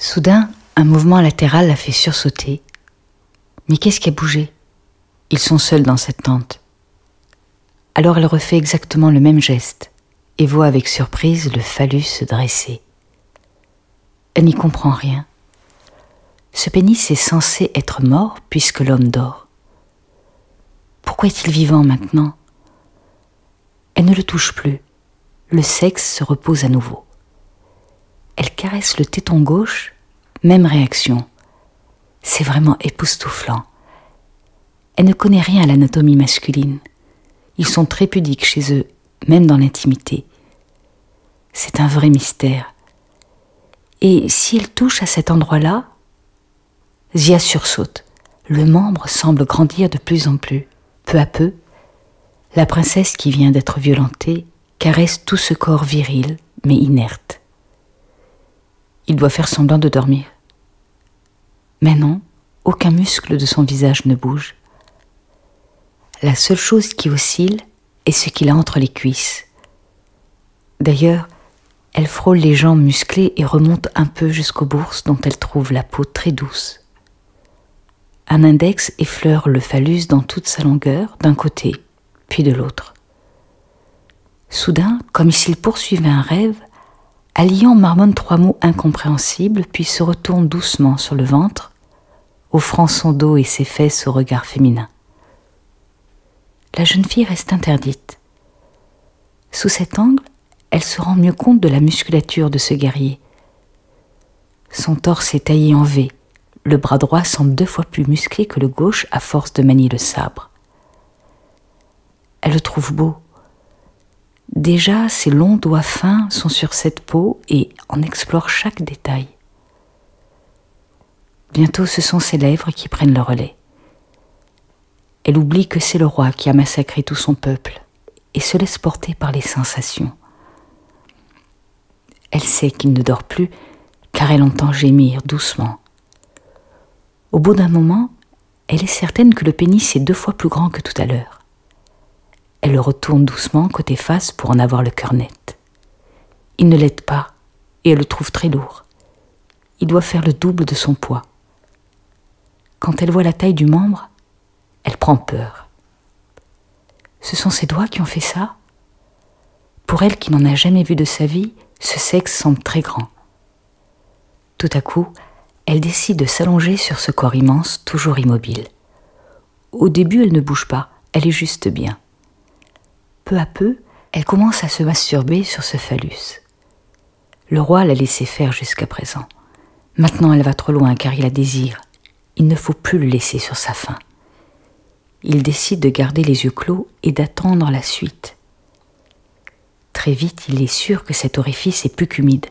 Soudain, un mouvement latéral la fait sursauter. Mais qu'est-ce qui a bougé? Ils sont seuls dans cette tente. Alors elle refait exactement le même geste et voit avec surprise le phallus se dresser. Elle n'y comprend rien. Ce pénis est censé être mort puisque l'homme dort. Pourquoi est-il vivant maintenant? Elle ne le touche plus. Le sexe se repose à nouveau. Elle caresse le téton gauche, même réaction. C'est vraiment époustouflant. Elle ne connaît rien à l'anatomie masculine. Ils sont très pudiques chez eux, même dans l'intimité. C'est un vrai mystère. Et si elle touche à cet endroit-là, Zia sursaute. Le membre semble grandir de plus en plus. Peu à peu, la princesse qui vient d'être violentée caresse tout ce corps viril, mais inerte. Il doit faire semblant de dormir. Mais non, aucun muscle de son visage ne bouge. La seule chose qui oscille est ce qu'il a entre les cuisses. D'ailleurs, elle frôle les jambes musclées et remonte un peu jusqu'aux bourses dont elle trouve la peau très douce. Un index effleure le phallus dans toute sa longueur, d'un côté, puis de l'autre. Soudain, comme s'il poursuivait un rêve, Alian marmonne 3 mots incompréhensibles, puis se retourne doucement sur le ventre, offrant son dos et ses fesses au regard féminin. La jeune fille reste interdite. Sous cet angle, elle se rend mieux compte de la musculature de ce guerrier. Son torse est taillé en V. Le bras droit semble 2 fois plus musclé que le gauche à force de manier le sabre. Elle le trouve beau. Déjà, ses longs doigts fins sont sur cette peau et en explorent chaque détail. Bientôt, ce sont ses lèvres qui prennent le relais. Elle oublie que c'est le roi qui a massacré tout son peuple et se laisse porter par les sensations. Elle sait qu'il ne dort plus car elle entend gémir doucement. Au bout d'un moment, elle est certaine que le pénis est 2 fois plus grand que tout à l'heure. Elle le retourne doucement côté face pour en avoir le cœur net. Il ne l'aide pas et elle le trouve très lourd. Il doit faire le double de son poids. Quand elle voit la taille du membre, elle prend peur. Ce sont ses doigts qui ont fait ça? Pour elle qui n'en a jamais vu de sa vie, ce sexe semble très grand. Tout à coup, elle décide de s'allonger sur ce corps immense, toujours immobile. Au début, elle ne bouge pas, elle est juste bien. Peu à peu, elle commence à se masturber sur ce phallus. Le roi l'a laissé faire jusqu'à présent. Maintenant, elle va trop loin car il la désire. Il ne faut plus le laisser sur sa faim. Il décide de garder les yeux clos et d'attendre la suite. Très vite, il est sûr que cet orifice est plus qu'humide.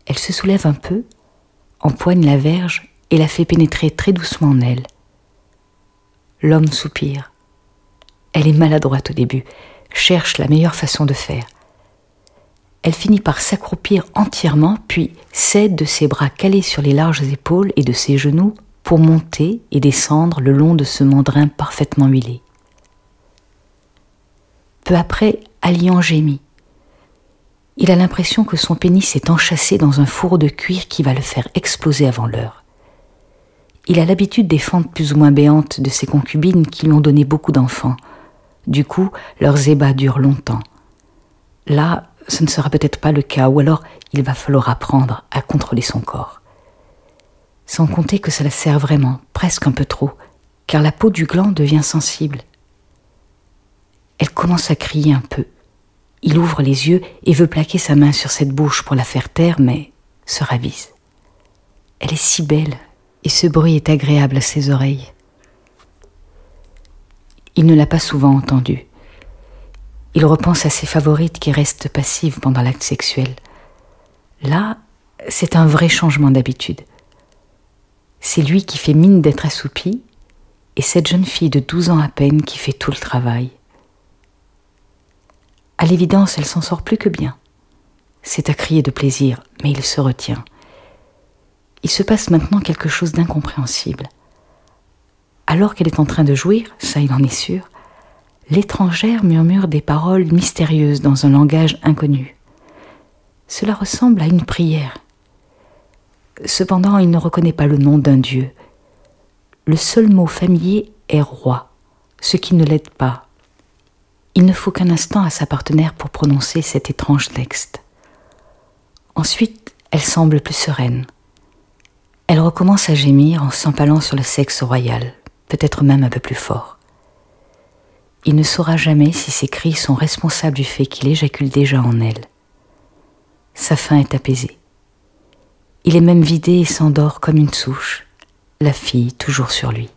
Elle se soulève un peu, empoigne la verge et la fait pénétrer très doucement en elle. L'homme soupire. Elle est maladroite au début, cherche la meilleure façon de faire. Elle finit par s'accroupir entièrement, puis s'aide de ses bras calés sur les larges épaules et de ses genoux pour monter et descendre le long de ce mandrin parfaitement huilé. Peu après, Alian gémit. Il a l'impression que son pénis est enchâssé dans un fourreau de cuir qui va le faire exploser avant l'heure. Il a l'habitude des fentes plus ou moins béantes de ses concubines qui lui ont donné beaucoup d'enfants. Du coup, leurs ébats durent longtemps. Là, ce ne sera peut-être pas le cas, ou alors il va falloir apprendre à contrôler son corps. Sans compter que ça la sert vraiment, presque un peu trop, car la peau du gland devient sensible. Elle commence à crier un peu. Il ouvre les yeux et veut plaquer sa main sur cette bouche pour la faire taire, mais se ravise. Elle est si belle, et ce bruit est agréable à ses oreilles. Il ne l'a pas souvent entendue. Il repense à ses favorites qui restent passives pendant l'acte sexuel. Là, c'est un vrai changement d'habitude. C'est lui qui fait mine d'être assoupi, et cette jeune fille de 12 ans à peine qui fait tout le travail. À l'évidence, elle s'en sort plus que bien. C'est à crier de plaisir, mais il se retient. Il se passe maintenant quelque chose d'incompréhensible. Alors qu'elle est en train de jouir, ça il en est sûr, l'étrangère murmure des paroles mystérieuses dans un langage inconnu. Cela ressemble à une prière. Cependant, il ne reconnaît pas le nom d'un dieu. Le seul mot familier est roi, ce qui ne l'aide pas. Il ne faut qu'un instant à sa partenaire pour prononcer cet étrange texte. Ensuite, elle semble plus sereine. Elle recommence à gémir en s'empalant sur le sexe royal, peut-être même un peu plus fort. Il ne saura jamais si ses cris sont responsables du fait qu'il éjacule déjà en elle. Sa faim est apaisée. Il est même vidé et s'endort comme une souche, la fille toujours sur lui.